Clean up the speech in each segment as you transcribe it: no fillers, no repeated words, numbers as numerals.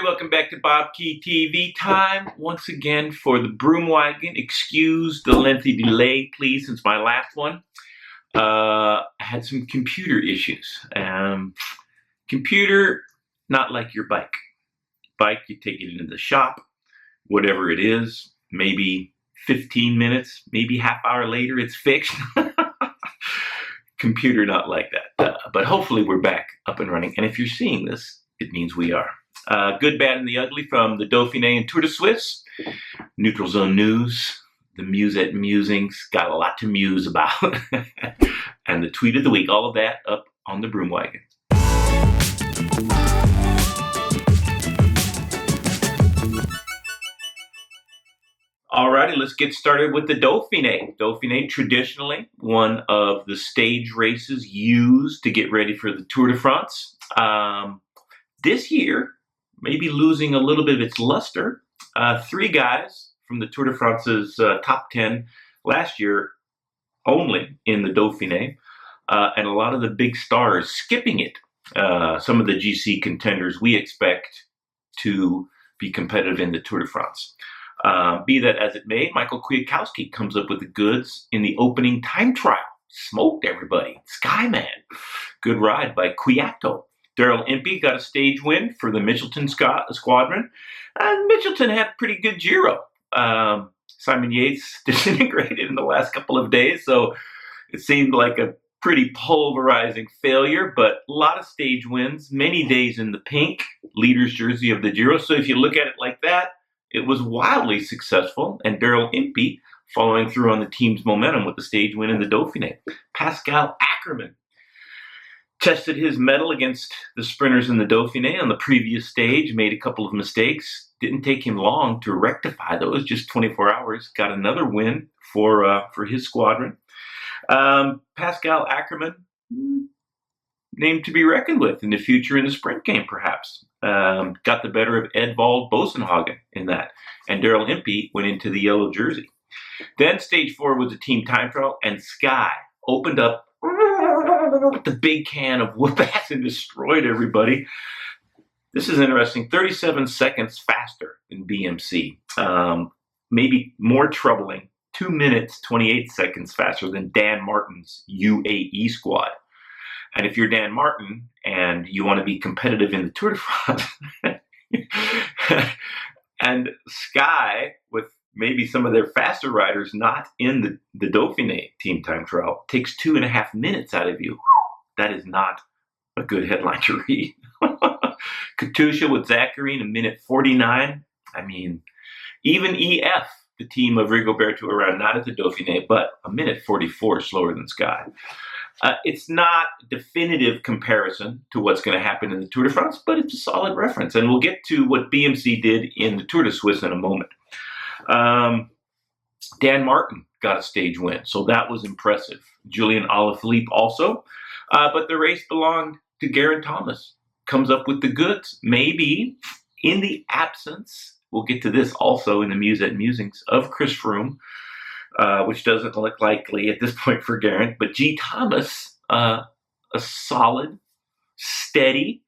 welcome back to BobkeTV. Time once again for the broom wagon. Excuse the lengthy delay, please, since my last one. I had some computer issues. Computer, not like your bike. Bike, you take it into the shop, whatever it is, maybe 15 minutes, maybe half hour later, it's fixed. Computer, not like that. But hopefully we're back up and running. And if you're seeing this, it means we are. Good, bad, and the ugly from the Dauphiné and Tour de Suisse. Neutral Zone News, the Musette Musings, got a lot to muse about. And the tweet of the week, all of that up on the broom wagon. Alrighty, let's get started with the Dauphiné. Dauphiné, traditionally one of the stage races used to get ready for the Tour de France. This year, maybe losing a little bit of its luster. Three guys from the Tour de France's top 10 last year only in the Dauphiné, and a lot of the big stars skipping it. Some of the GC contenders we expect to be competitive in the Tour de France. Be that as it may, Michael Kwiatkowski comes up with the goods in the opening time trial. Smoked everybody. Skyman. Good ride by Kwiato. Daryl Impey got a stage win for the Mitchelton squadron. And Mitchelton had a pretty good Giro. Simon Yates disintegrated in the last couple of days, so it seemed like a pretty pulverizing failure, but a lot of stage wins, many days in the pink, leader's jersey of the Giro. So if you look at it like that, it was wildly successful, and Daryl Impey following through on the team's momentum with the stage win in the Dauphiné. Pascal Ackermann tested his mettle against the sprinters in the Dauphiné on the previous stage, made a couple of mistakes. Didn't take him long to rectify those, just 24 hours. Got another win for his squadron. Pascal Ackermann, named to be reckoned with in the future in the sprint game, perhaps. Got the better of Edvald Bosenhagen in that. And Daryl Impey went into the yellow jersey. Then stage 4 was a team time trial, and Sky opened up with the big can of whoop-ass and destroyed everybody. This is interesting. 37 seconds faster than BMC. Maybe more troubling, 2 minutes, 28 seconds faster than Dan Martin's UAE squad. And if you're Dan Martin and you want to be competitive in the Tour de France, and Sky, with maybe some of their faster riders not in the Dauphiné team time trial, takes 2.5 minutes out of you. That is not a good headline to read. Katusha with Zachary in 1:49. I mean, even EF, the team of Rigoberto Urán, not at the Dauphiné, but 1:44 slower than Sky. It's not a definitive comparison to what's going to happen in the Tour de France, but it's a solid reference. And we'll get to what BMC did in the Tour de Suisse in a moment. Dan Martin got a stage win, so that was impressive. Julian Alaphilippe also. But the race belonged to Geraint Thomas. Comes up with the goods. Maybe in the absence, we'll get to this also in the Musette Musings, of Chris Froome, which doesn't look likely at this point for Geraint. But G. Thomas, a solid, steady,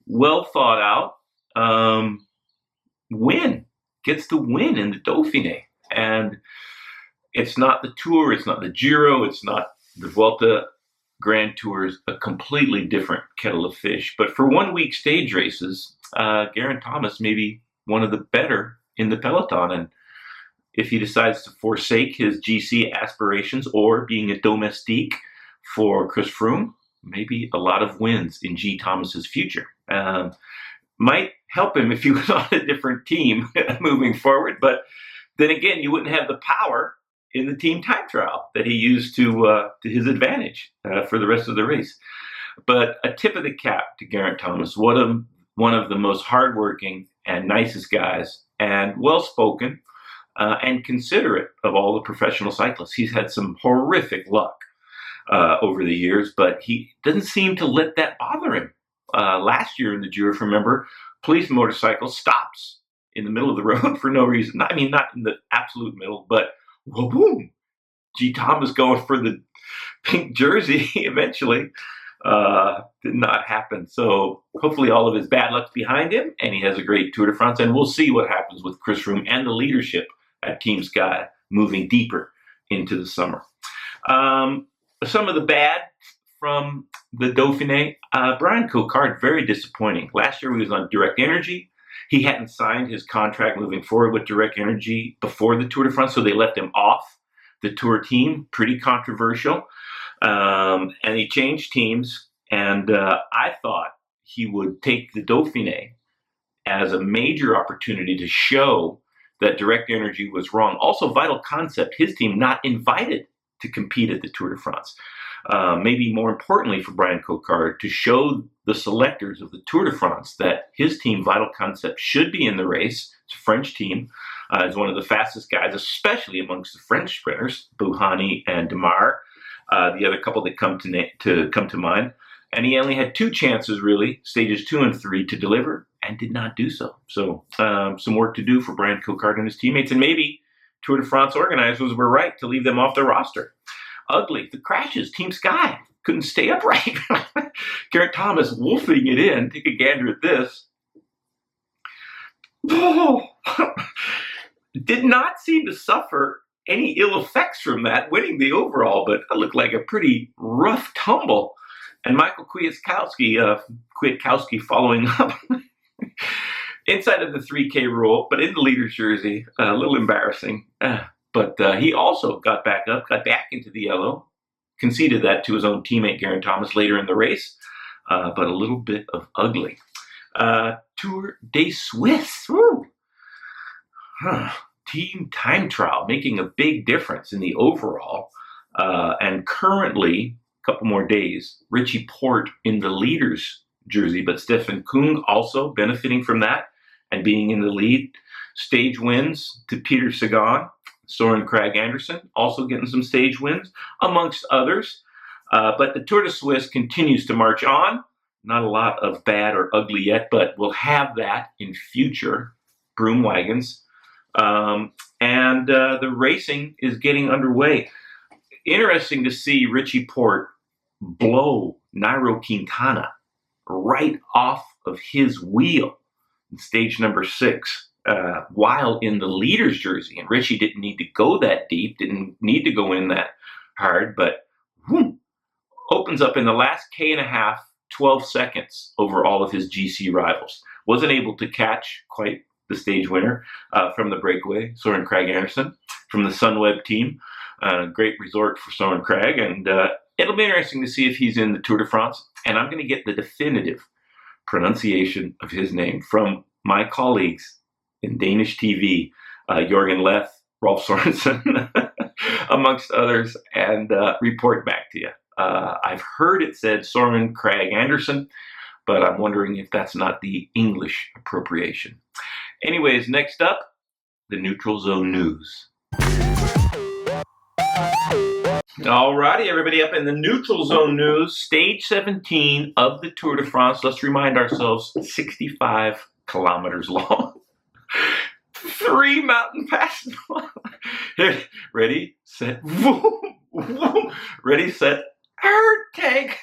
well thought out win. Gets the win in the Dauphiné. And it's not the Tour, it's not the Giro, it's not the Vuelta. Grand Tours, a completely different kettle of fish. But for 1 week stage races, Geraint Thomas may be one of the better in the peloton. And if he decides to forsake his GC aspirations or being a domestique for Chris Froome, maybe a lot of wins in G. Thomas's future. Might help him if he was on a different team moving forward. But then again, you wouldn't have the power in the team time trial that he used to his advantage for the rest of the race. But a tip of the cap to Geraint Thomas, one of the most hardworking and nicest guys, and well-spoken and considerate of all the professional cyclists. He's had some horrific luck over the years, but he doesn't seem to let that bother him. Last year in the Giro, remember, police motorcycle stops in the middle of the road for no reason. I mean, not in the absolute middle, but boom, G. Thomas going for the pink jersey eventually. Did not happen. So hopefully all of his bad luck's behind him, and he has a great Tour de France. And we'll see what happens with Chris Froome and the leadership at Team Sky moving deeper into the summer. Some of the bad from the Dauphiné, Brian Coquard, very disappointing. Last year he was on Direct Energy. He hadn't signed his contract moving forward with Direct Energy before the Tour de France, so they left him off the Tour team. Pretty controversial. And he changed teams, and I thought he would take the Dauphiné as a major opportunity to show that Direct Energy was wrong. Also, Vital Concept, his team, not invited to compete at the Tour de France. Maybe more importantly for Brian Coquard, to show the selectors of the Tour de France that his team, Vital Concept, should be in the race. It's a French team. He's one of the fastest guys, especially amongst the French sprinters, Bouhanni and Demar. The other couple that come to mind. And he only had 2 chances, really, stages 2 and 3, to deliver, and did not do so. So some work to do for Brian Coquard and his teammates. And maybe Tour de France organizers were right to leave them off their roster. Ugly. The crashes. Team Sky couldn't stay upright. Geraint Thomas wolfing it in. Take a gander at this. Oh. Did not seem to suffer any ill effects from that, winning the overall, but it looked like a pretty rough tumble. And Michael Kwiatkowski following up inside of the 3K rule, but in the leader's jersey, a little embarrassing. But he also got back up, got back into the yellow, conceded that to his own teammate Geraint Thomas later in the race, but a little bit of ugly. Tour de Suisse. Team time trial making a big difference in the overall. And currently, a couple more days, Richie Porte in the leader's jersey, but Stefan Kung also benefiting from that and being in the lead. Stage wins to Peter Sagan. Søren Kragh Andersen also getting some stage wins, amongst others. But the Tour de Suisse continues to march on. Not a lot of bad or ugly yet, but we'll have that in future broom wagons. And the racing is getting underway. Interesting to see Richie Porte blow Nairo Quintana right off of his wheel in stage number 6 while in the leader's jersey. And Richie didn't need to go that deep, didn't need to go in that hard, but opens up in the last K and a half, 12 seconds over all of his GC rivals. Wasn't able to catch quite the stage winner from the breakaway, Søren Kragh Andersen, from the Sunweb team. Great resort for Søren Kragh, and it'll be interesting to see if he's in the Tour de France. And I'm going to get the definitive pronunciation of his name from my colleagues in Danish TV, Jørgen Leth, Rolf Sorensen, amongst others, and report back to you. I've heard it said Søren Kragh Andersen, but I'm wondering if that's not the English appropriation. Anyways, next up, the Neutral Zone News. Alrighty, everybody, up in the Neutral Zone News, stage 17 of the Tour de France. Let's remind ourselves, 65 kilometers long. 3 mountain passes. Ready, set, boom, boom. Ready, set, tank.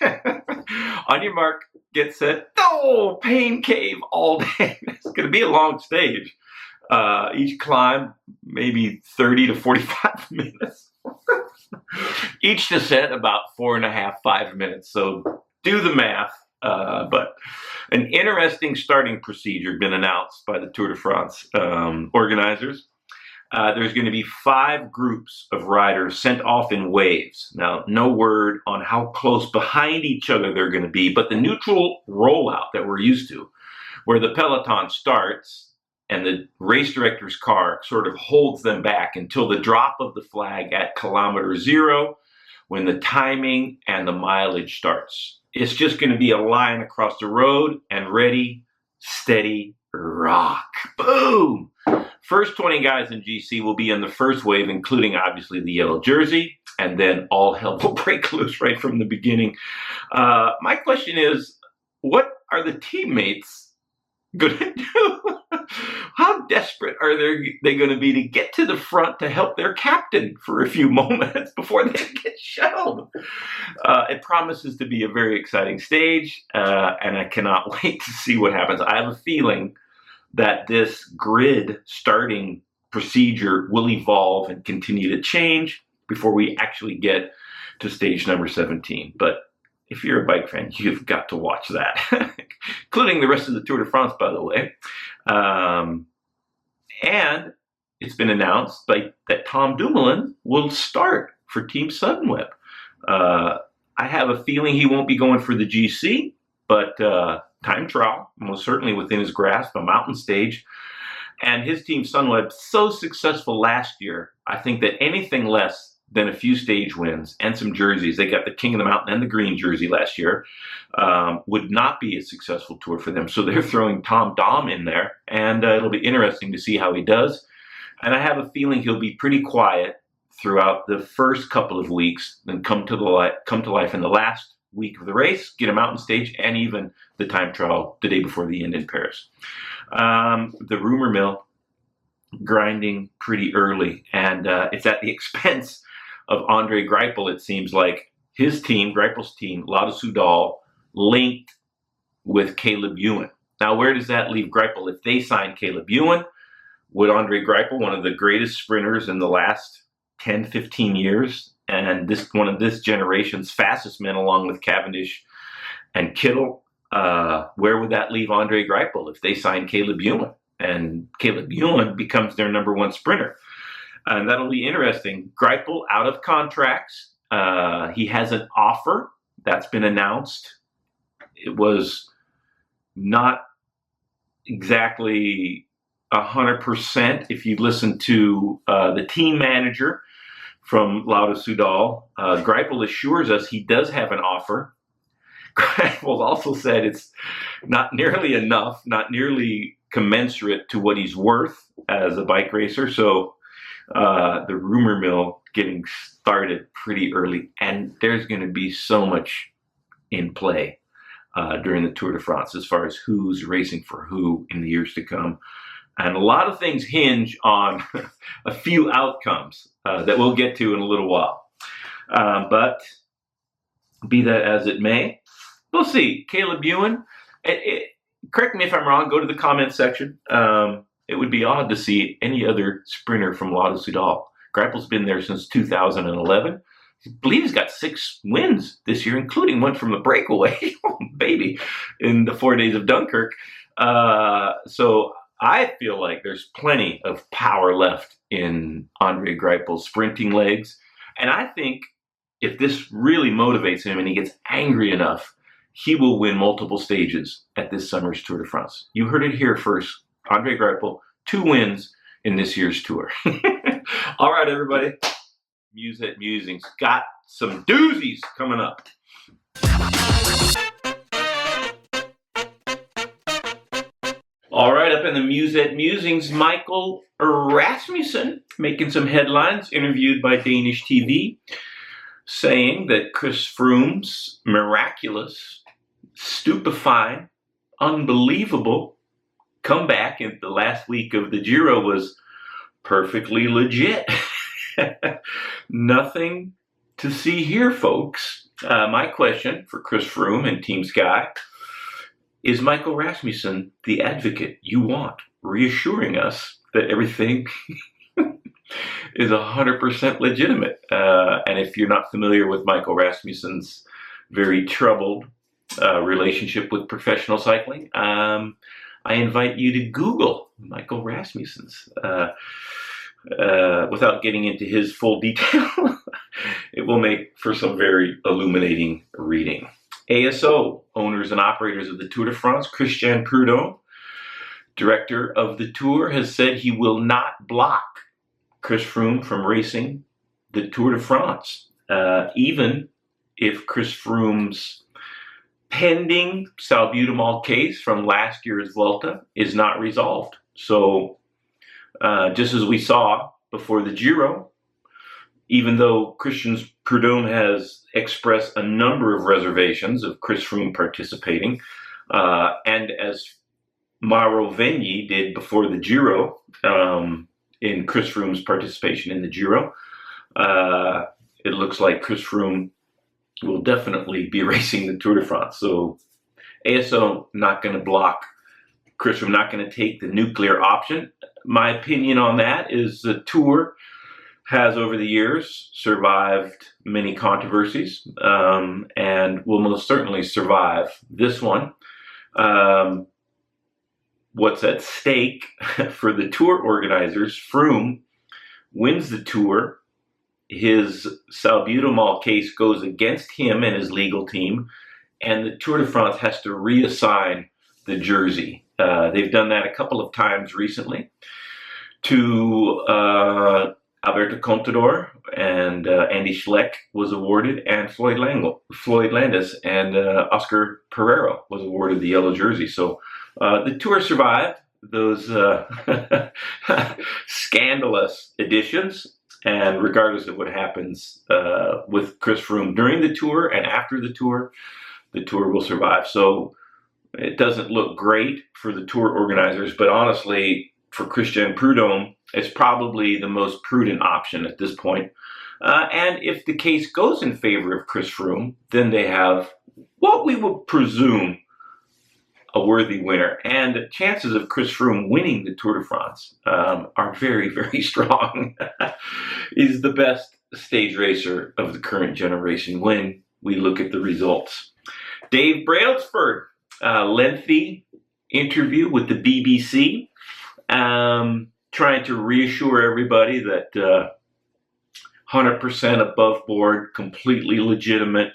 On your mark, get set. Oh, pain cave all day. It's going to be a long stage. Each climb, maybe 30 to 45 minutes. Each descent, about 4.5, 5 minutes. So do the math. But an interesting starting procedure been announced by the Tour de France organizers. There's going to be 5 groups of riders sent off in waves. Now, no word on how close behind each other they're going to be, but the neutral rollout that we're used to, where the peloton starts and the race director's car sort of holds them back until the drop of the flag at kilometer 0, when the timing and the mileage starts. It's just going to be a line across the road and ready, steady, rock. Boom! First 20 guys in GC will be in the first wave, including obviously the yellow jersey, and then all hell will break loose right from the beginning. My question is, what are the teammates going to do? How desperate are they going to be to get to the front to help their captain for a few moments before they get shelled? It promises to be a very exciting stage, and I cannot wait to see what happens. I have a feeling that this grid starting procedure will evolve and continue to change before we actually get to stage number 17. But if you're a bike fan, you've got to watch that, including the rest of the Tour de France, by the way. And it's been announced that Tom Dumoulin will start for Team Sunweb. I have a feeling he won't be going for the GC, but time trial, most certainly within his grasp, a mountain stage. And his Team Sunweb, so successful last year, I think that anything less than a few stage wins and some jerseys, they got the King of the Mountain and the green jersey last year, would not be a successful tour for them. So they're throwing Tom Dom in there, and it'll be interesting to see how he does. And I have a feeling he'll be pretty quiet throughout the first couple of weeks, then come to life in the last week of the race, get a mountain stage, and even the time trial the day before the end in Paris. The rumor mill grinding pretty early, and it's at the expense of Andre Greipel. It seems like his team, Greipel's team, Lotto Soudal, linked with Caleb Ewan. Now, where does that leave Greipel? If they sign Caleb Ewan, would Andre Greipel, one of the greatest sprinters in the last 10, 15 years, and one of this generation's fastest men, along with Cavendish and Kittel, where would that leave Andre Greipel if they sign Caleb Ewan? And Caleb Ewan becomes their number one sprinter. And that'll be interesting. Greipel out of contracts. He has an offer that's been announced. It was not exactly 100% if you listen to the team manager from Lotto Soudal. Greipel assures us he does have an offer. Greipel also said it's not nearly enough, not nearly commensurate to what he's worth as a bike racer. So the rumor mill getting started pretty early, and there's going to be so much in play during the Tour de France as far as who's racing for who in the years to come. And a lot of things hinge on a few outcomes that we'll get to in a little while. But be that as it may, we'll see. Caleb Ewan, correct me if I'm wrong, go to the comment section. It would be odd to see any other sprinter from Lotto Soudal. Greipel's been there since 2011. I believe he's got 6 wins this year, including one from the breakaway, oh, baby, in the 4 days of Dunkirk. So I feel like there's plenty of power left in Andre Greipel's sprinting legs. And I think if this really motivates him and he gets angry enough, he will win multiple stages at this summer's Tour de France. You heard it here first. Andre Greipel, 2 wins in this year's tour. All right, everybody. Musette Musings. Got some doozies coming up. All right, up in the Musette Musings, Michael Rasmussen making some headlines, interviewed by Danish TV, saying that Chris Froome's miraculous, stupefying, unbelievable comeback in the last week of the Giro was perfectly legit. Nothing to see here, folks. My question for Chris Froome and Team Sky: is Michael Rasmussen the advocate you want, reassuring us that everything is 100% legitimate? And if you're not familiar with Michael Rasmussen's very troubled relationship with professional cycling, I invite you to Google Michael Rasmussen's. Without getting into his full detail, it will make for some very illuminating reading. ASO, owners and operators of the Tour de France, Christian Prudhomme, director of the Tour, has said he will not block Chris Froome from racing the Tour de France, even if Chris Froome's pending salbutamol case from last year's Vuelta is not resolved. So just as we saw before the Giro, even though Christian Prudhomme has expressed a number of reservations of Chris Froome participating, and as Mauro Vegni did before the Giro, in Chris Froome's participation in the Giro. It looks like Chris Froome will definitely be racing the Tour de France. So ASO not going to block Chris Froome, not going to take the nuclear option. My opinion on that is the Tour has over the years survived many controversies, and will most certainly survive this one. What's at stake for the Tour organizers? Froome wins the Tour. His salbutamol case goes against him and his legal team, and the Tour de France has to reassign the jersey. They've done that a couple of times recently to Alberto Contador, and Andy Schleck was awarded, and Floyd Landis and Oscar Pereiro was awarded the yellow jersey. So the Tour survived those scandalous editions, and regardless of what happens with Chris Froome during the Tour and after the Tour will survive. So it doesn't look great for the Tour organizers, but honestly, for Christian Prudhomme, it's probably the most prudent option at this point. And if the case goes in favor of Chris Froome, then they have what we would presume a worthy winner. And the chances of Chris Froome winning the Tour de France are very, very strong. He's the best stage racer of the current generation when we look at the results. Dave Brailsford, lengthy interview with the BBC, trying to reassure everybody that 100% above board, completely legitimate.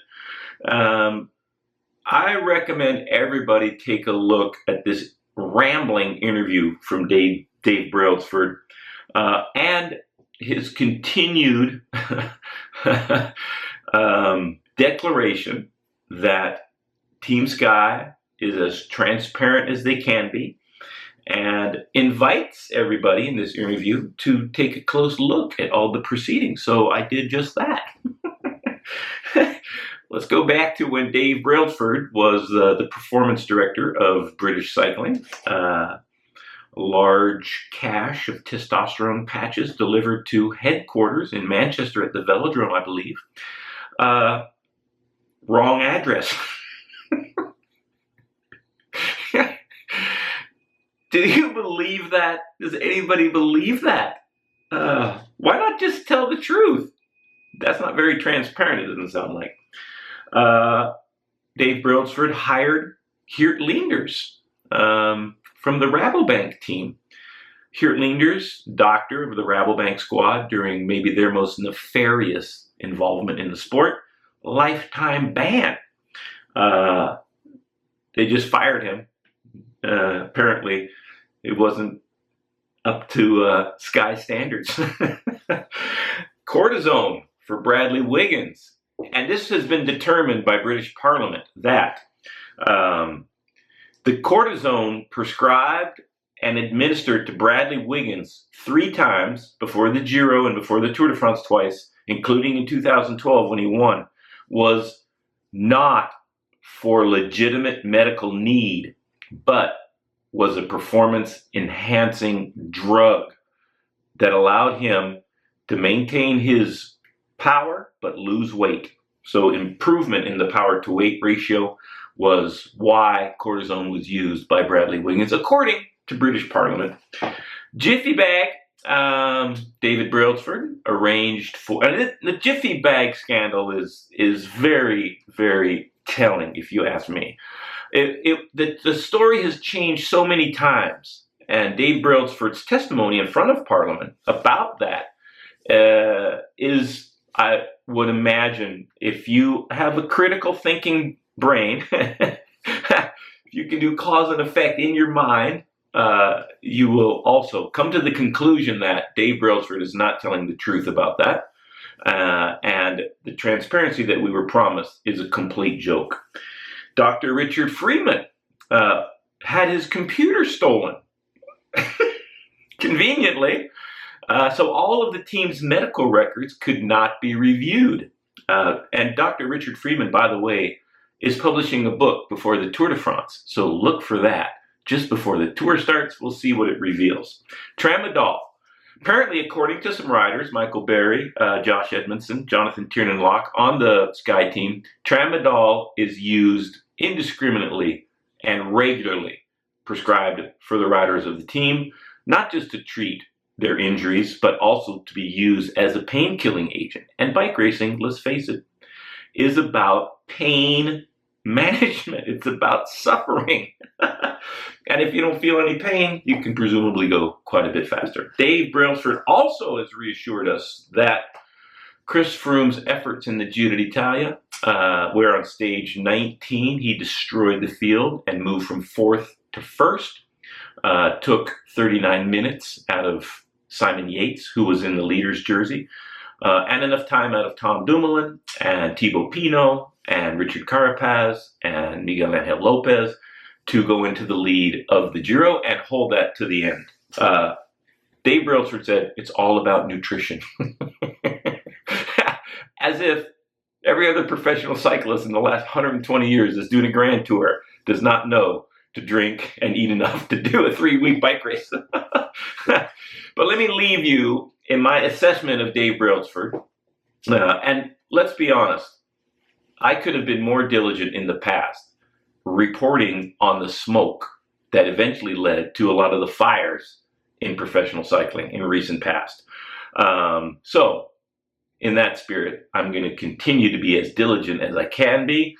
I recommend everybody take a look at this rambling interview from Dave Brailsford, and his continued declaration that Team Sky is as transparent as they can be, and invites everybody in this interview to take a close look at all the proceedings. So I did just that. Let's go back to when Dave Brailsford was the performance director of British Cycling. A large cache of testosterone patches delivered to headquarters in Manchester at the Velodrome, I believe. Wrong address. Do you believe that? Does anybody believe that? Why not just tell the truth? That's not very transparent, it doesn't sound like. Dave Brailsford hired Geert Leenders from the Rabobank team. Geert Leenders, doctor of the Rabobank squad during maybe their most nefarious involvement in the sport, lifetime ban. They just fired him. Apparently, it wasn't up to Sky standards. Cortisone for Bradley Wiggins. And this has been determined by British Parliament that the cortisone prescribed and administered to Bradley Wiggins 3 times before the Giro and before the Tour de France twice, including in 2012 when he won, was not for legitimate medical need, but was a performance-enhancing drug that allowed him to maintain his power but lose weight. So improvement in the power-to-weight ratio was why cortisone was used by Bradley Wiggins, according to British Parliament. Jiffy Bag, David Brailsford arranged for, and the Jiffy Bag scandal is very, very telling, if you ask me. The story has changed so many times, and Dave Brailsford's testimony in front of Parliament about that is, I would imagine, if you have a critical thinking brain, if you can do cause and effect in your mind, you will also come to the conclusion that Dave Brailsford is not telling the truth about that, and the transparency that we were promised is a complete joke. Dr. Richard Freeman had his computer stolen, conveniently, so all of the team's medical records could not be reviewed. And Dr. Richard Freeman, by the way, is publishing a book before the Tour de France, so look for that. just before the Tour starts. We'll see what it reveals. Tramadol. Apparently, according to some riders, Michael Berry, Josh Edmondson, Jonathan Tiernan-Locke on the Sky team, Tramadol is used indiscriminately and regularly prescribed for the riders of the team, not just to treat their injuries, but also to be used as a pain-killing agent. And bike racing, let's face it, is about pain management. It's about suffering. And if you don't feel any pain, you can presumably go quite a bit faster. Dave Brailsford also has reassured us that Chris Froome's efforts in the Giro d'Italia, where on stage 19 he destroyed the field and moved from 4th to 1st, took 39 minutes out of Simon Yates, who was in the leader's jersey, and enough time out of Tom Dumoulin and Thibaut Pinot and Richard Carapaz and Miguel Angel Lopez to go into the lead of the Giro and hold that to the end. Dave Brailsford said, it's all about nutrition. As if every other professional cyclist in the last 120 years that's doing a Grand Tour does not know to drink and eat enough to do a 3-week bike race. But let me leave you in my assessment of Dave Brailsford. And let's be honest, I could have been more diligent in the past reporting on the smoke that eventually led to a lot of the fires in professional cycling in recent past. So in that spirit, I'm going to continue to be as diligent as I can be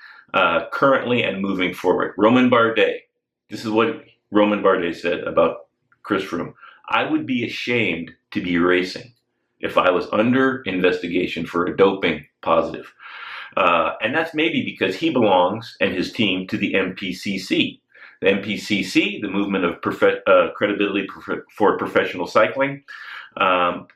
currently and moving forward. Romain Bardet, this is what Romain Bardet said about Chris Froome. I would be ashamed to be racing if I was under investigation for a doping positive. And that's maybe because he belongs and his team to the MPCC. The MPCC, the Movement of Credibility for Professional Cycling,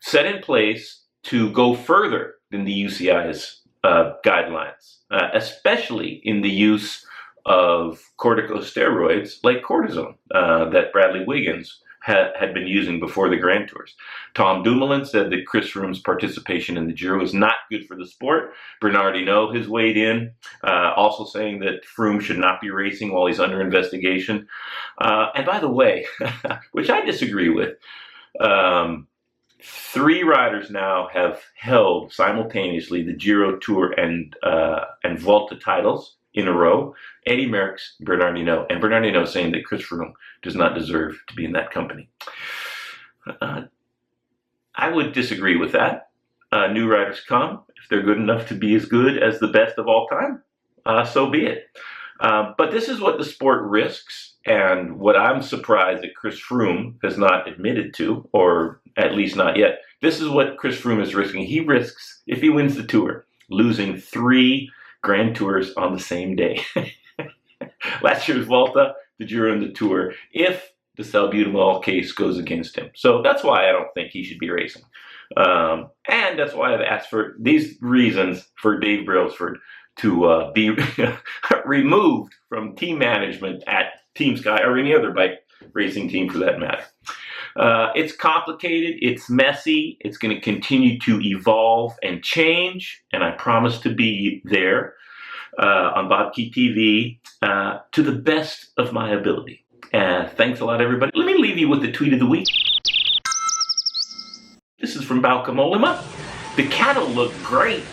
set in place to go further than the UCI's guidelines, especially in the use of corticosteroids like cortisone that Bradley Wiggins had been using before the Grand Tours. Tom Dumoulin said that Chris Froome's participation in the Giro is not good for the sport. Bernard Hinault has weighed in, also saying that Froome should not be racing while he's under investigation. And by the way, which I disagree with, 3 riders now have held simultaneously the Giro, Tour, and Volta titles in a row. Eddie Merckx, Bernard Hinault, and Bernard Hinault saying that Chris Froome does not deserve to be in that company. I would disagree with that. New riders come. If they're good enough to be as good as the best of all time, so be it. But this is what the sport risks, and what I'm surprised that Chris Froome has not admitted to, or at least not yet. This is what Chris Froome is risking. He risks, if he wins the Tour, losing 3 Grand Tours on the same day. Last year's Volta, the Giro, and the Tour, if the salbutamol case goes against him. So that's why I don't think he should be racing. And that's why I've asked for these reasons for Dave Brailsford to be removed from team management at Team Sky or any other bike racing team for that matter. It's complicated, it's messy, it's going to continue to evolve and change, and I promise to be there on BobkeTV to the best of my ability. Thanks a lot, everybody. Let me leave you with the tweet of the week. This is from Bauke Mollema. The cattle look great.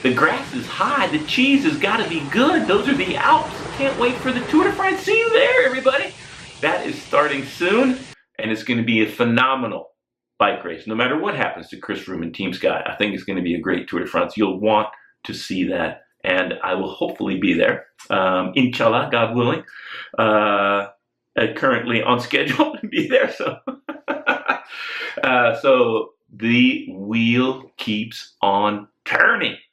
The grass is high. The cheese has got to be good. Those are the Alps. Can't wait for the Tour de France. See you there, everybody. That is starting soon, and it's going to be a phenomenal bike race. No matter what happens to Chris Froome and Team Sky, I think it's going to be a great Tour de France. You'll want to see that, and I will hopefully be there. Inshallah, God willing. Currently on schedule to be there, so so the wheel keeps on turning.